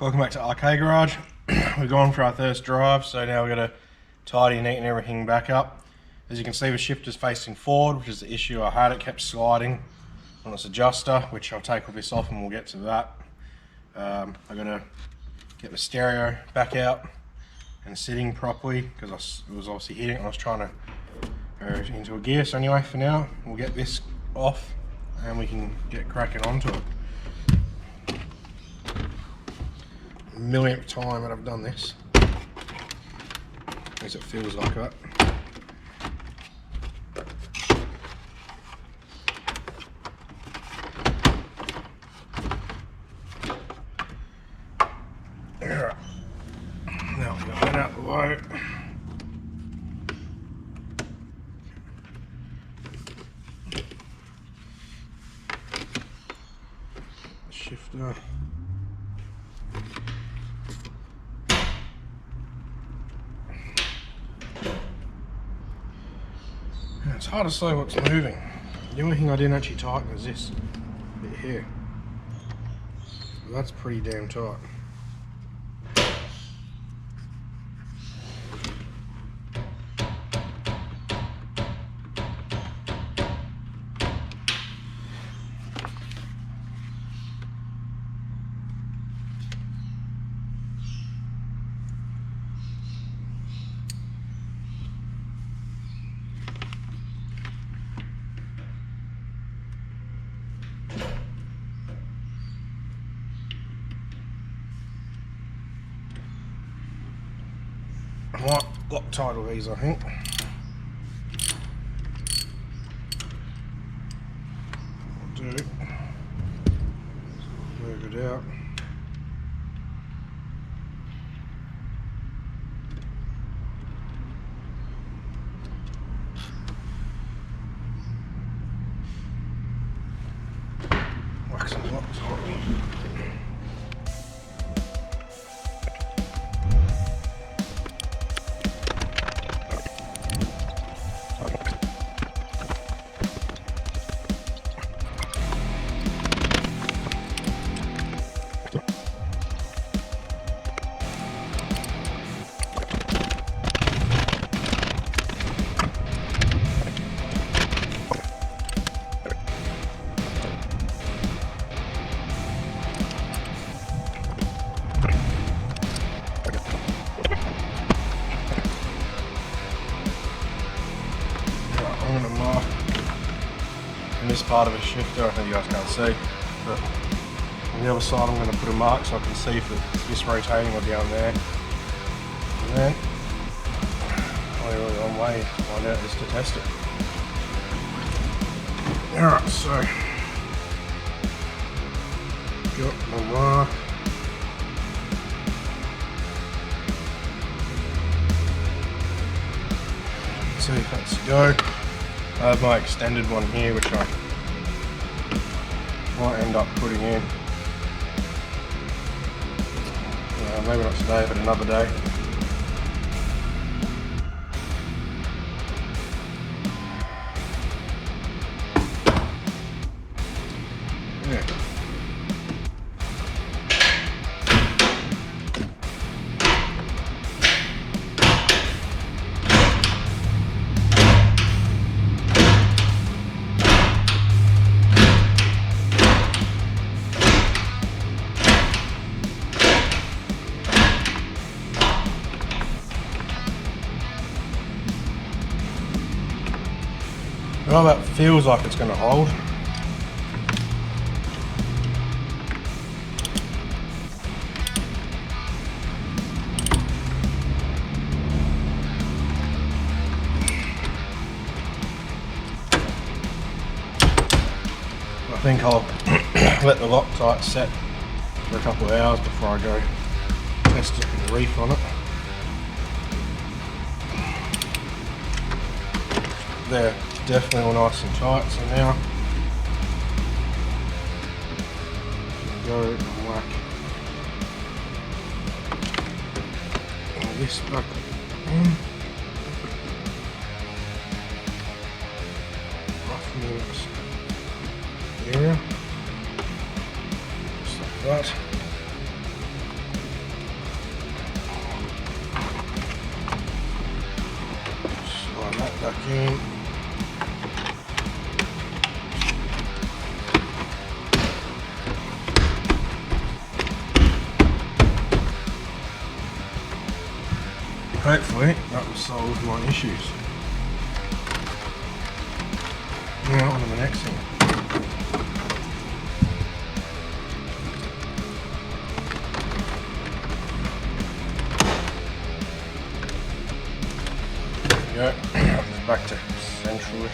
Welcome back to Arcade Garage. We're going for our first drive, so now we're going to tidy and neaten everything back up. As you can see, the shifter's facing forward, which is the issue I had. It kept sliding on its adjuster, which I'll take all this off and we'll get to that. I'm going to get the stereo back out and sitting properly because it was obviously hitting and I was trying to go into a gear. So anyway, for now, we'll get this off and we can get cracking onto it. Millionth time that I've done this. At least it feels like that. Alright. Now we've got that out of the way. Shifter. It's hard to say what's moving. The only thing I didn't actually tighten is this bit here. But that's pretty damn tight. I might Loctite all these, I think. I'll do it. Move it out. Whack some Loctite. I'm going to mark in this part of the shifter. I think you guys can't see, but on the other side I'm going to put a mark so I can see if it's this rotating or down there. And then the only one way to find out is to test it. Alright, so got my mark. See if that's a go. I have my extended one here, which I might end up putting in. Maybe not today, but another day. Yeah. Well, that feels like it's going to hold. I think I'll let the Loctite set for a couple of hours before I go test it and reef on it. There. Definitely all nice and tight, so now go and whack this back on. Roughly this area, just like that. back in. Hopefully that will solve my issues. Now on to the next thing. There we go. Back to centralish.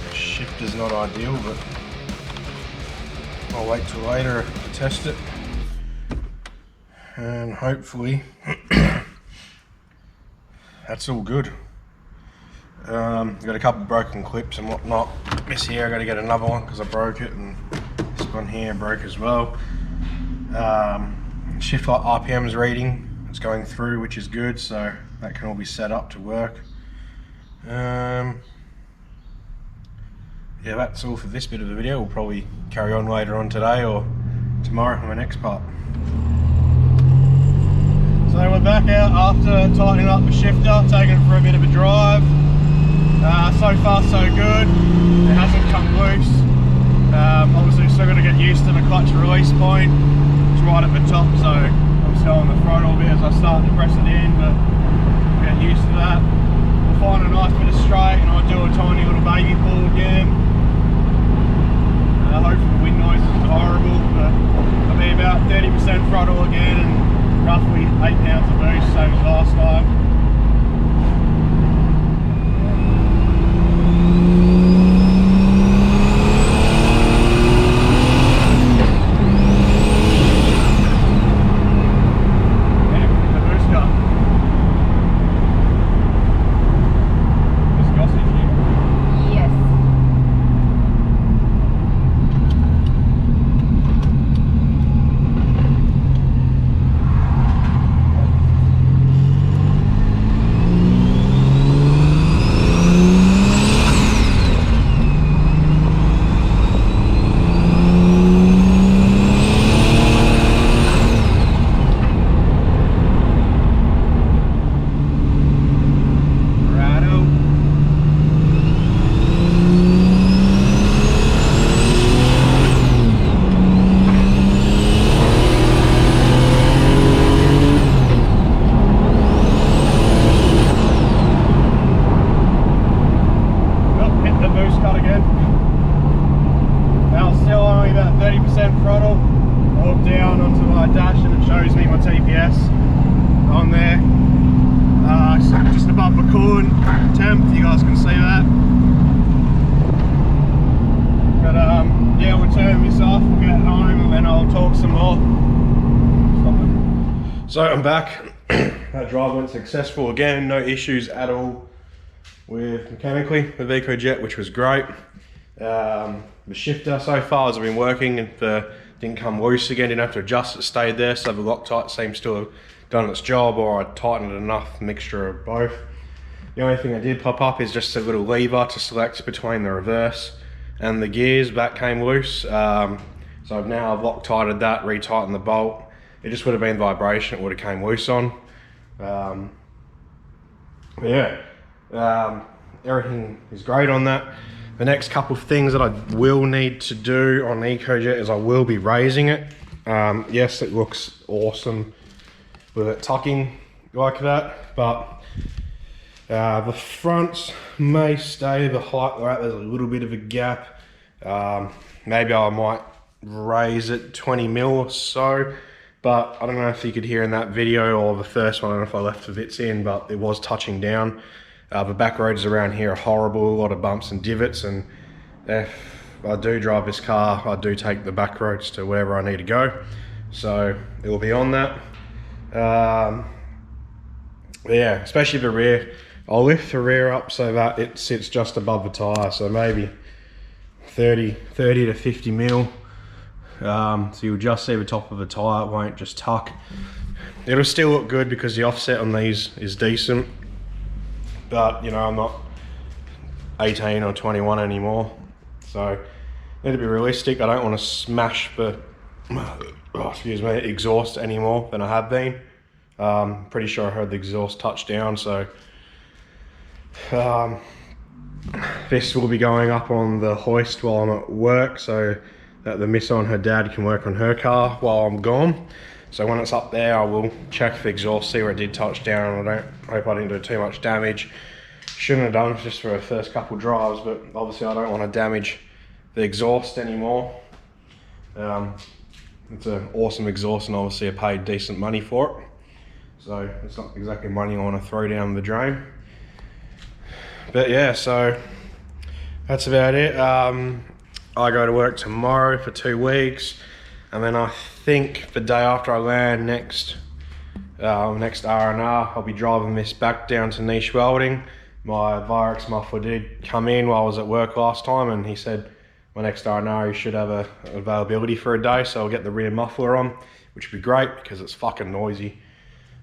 The shift is not ideal, but I'll wait till later to test it, and hopefully that's all good. Got a couple broken clips and whatnot. This here I got to get another one because I broke it, and this one here broke as well. Shift light RPM's reading, it's going through, which is good, so that can all be set up to work. Yeah, that's all for this bit of the video. We'll probably carry on later on today or tomorrow on the next part. So we're back out after tightening up the shifter, taking it for a bit of a drive. So far so good, it hasn't come loose. Obviously still got to get used to the clutch release point. It's right at the top, so I'm still on the throttle a bit as I start to press it in, but get used to that. We'll find a nice bit of straight and I'll do a tiny little baby pull again. Hopefully the wind noise isn't horrible, but I'll be about 30% throttle again and roughly 8 pounds of boost, same as last time. So I'm back. That drive went successful again, no issues at all with mechanically with Ecojet, which was great. The shifter so far has been working, and didn't come loose again, didn't have to adjust it, stayed there, so the Loctite seems to have done its job, or I tightened it enough, mixture of both. The only thing that did pop up is just a little lever to select between the reverse and the gears. That came loose, so I've Loctited that, retightened the bolt. It just would have been vibration, it would have came loose on. Everything is great on that. The next couple of things that I will need to do on the Ecojet is I will be raising it. Yes, it looks awesome with it tucking like that, but the fronts may stay the height they're at. There's a little bit of a gap. Maybe I might raise it 20 mil or so. But I don't know if you could hear in that video or the first one, I don't know if I left the bits in, but it was touching down. The back roads around here are horrible, a lot of bumps and divots, and if I do drive this car, I do take the back roads to wherever I need to go. So it will be on that. Yeah, especially the rear. I'll lift the rear up so that it sits just above the tyre, so maybe 30 to 50 mil. So you'll just see the top of the tyre, it won't just tuck. It'll still look good because the offset on these is decent, but you know, I'm not 18 or 21 anymore, so I need to be realistic. I don't want to smash the exhaust any more than I have been. Pretty sure I heard the exhaust touch down, so this will be going up on the hoist while I'm at work, so that the miss on her dad can work on her car while I'm gone. So when it's up there, I will check the exhaust, see where it did touch down. I hope I didn't do too much damage. Shouldn't have done, just for the first couple drives, but obviously I don't want to damage the exhaust anymore. It's an awesome exhaust, and obviously I paid decent money for it. So it's not exactly money I want to throw down the drain. But yeah, so that's about it. I go to work tomorrow for 2 weeks, and then I think the day after I land next R&R, I'll be driving this back down to Niche Welding. My Virex muffler did come in while I was at work last time, and he said my next R&R he should have availability for a day, so I'll get the rear muffler on, which would be great because it's fucking noisy.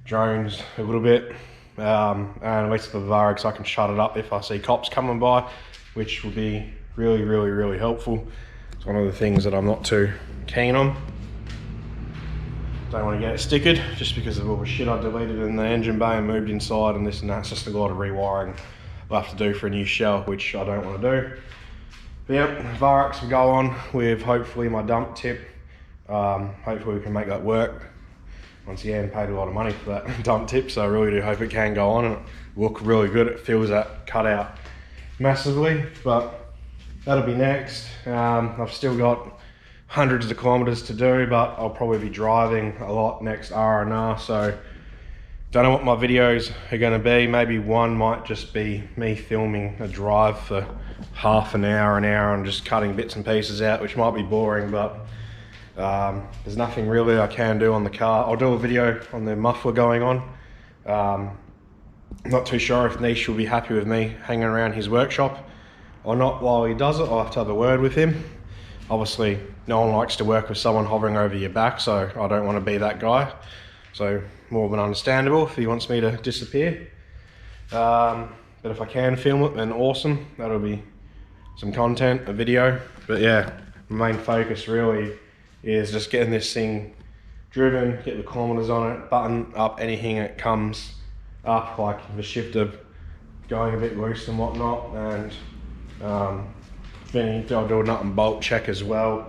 Drones a little bit, and at least for the Virex I can shut it up if I see cops coming by, which will be really helpful. It's one of the things that I'm not too keen on. Don't want to get it stickered just because of all the shit I deleted in the engine bay and moved inside and this and that. It's just a lot of rewiring I'll have to do for a new shell, which I don't want to do. But yep, Virex will go on with hopefully my dump tip. Hopefully we can make that work. Once again, paid a lot of money for that dump tip, so I really do hope it can go on and it look really good. It fills that cutout massively, but that'll be next. I've still got hundreds of kilometers to do, but I'll probably be driving a lot next R&R, so don't know what my videos are going to be. Maybe one might just be me filming a drive for half an hour, and just cutting bits and pieces out, which might be boring, but there's nothing really I can do on the car. I'll do a video on the muffler going on. I'm not too sure if Niche will be happy with me hanging around his workshop or not while he does it. I'll have to have a word with him. Obviously, no one likes to work with someone hovering over your back, so I don't want to be that guy. So more than understandable if he wants me to disappear. But if I can film it, then awesome. That'll be some content, a video. But yeah, the main focus really is just getting this thing driven, get the kilometers on it, button up anything that comes up, like the shifter going a bit loose and whatnot, and then I'll do a nut and bolt check as well.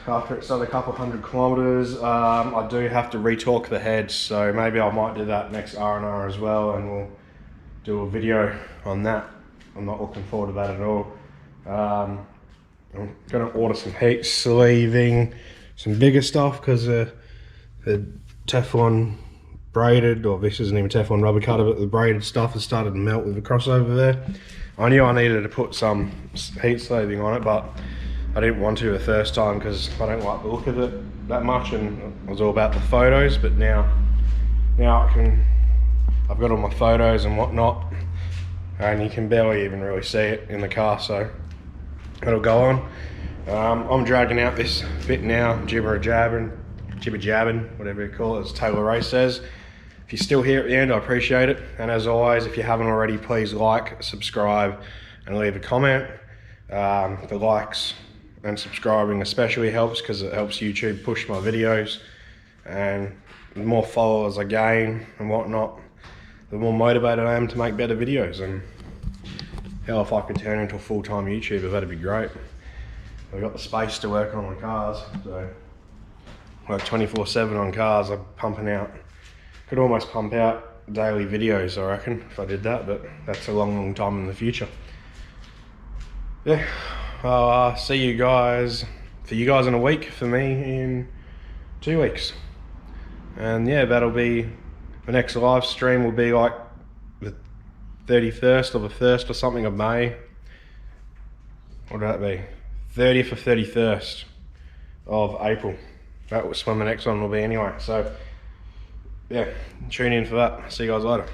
After it's done a couple hundred kilometers, I do have to retorque the heads, so maybe I might do that next R&R as well, and we'll do a video on that. I'm not looking forward to that at all. I'm gonna order some heat sleeving, some bigger stuff, because the Teflon braided, or this isn't even Teflon rubber cutter, but the braided stuff has started to melt with the crossover there. I knew I needed to put some heat sleeving on it, but I didn't want to the first time because I don't like the look of it that much, and it was all about the photos. But now I've got all my photos and whatnot, and you can barely even really see it in the car, so it'll go on. I'm dragging out this bit now, jibber jabbing, whatever you call it, as Taylor Ray says. If you're still here at the end, I appreciate it. And as always, if you haven't already, please like, subscribe, and leave a comment. The likes and subscribing especially helps, because it helps YouTube push my videos, and the more followers I gain and whatnot, the more motivated I am to make better videos. And hell, if I could turn into a full-time YouTuber, that'd be great. I've got the space to work on my cars, so like 24/7 on cars. I'm pumping out, could almost pump out daily videos, I reckon, if I did that, but that's a long time in the future. Yeah, I'll see you guys, for you guys in a week, for me in 2 weeks. And yeah, that'll be, the next live stream will be like the 31st or the 1st or something of May. What would that be? 30th or 31st of April. That was when the next one will be anyway. So yeah, tune in for that. See you guys later.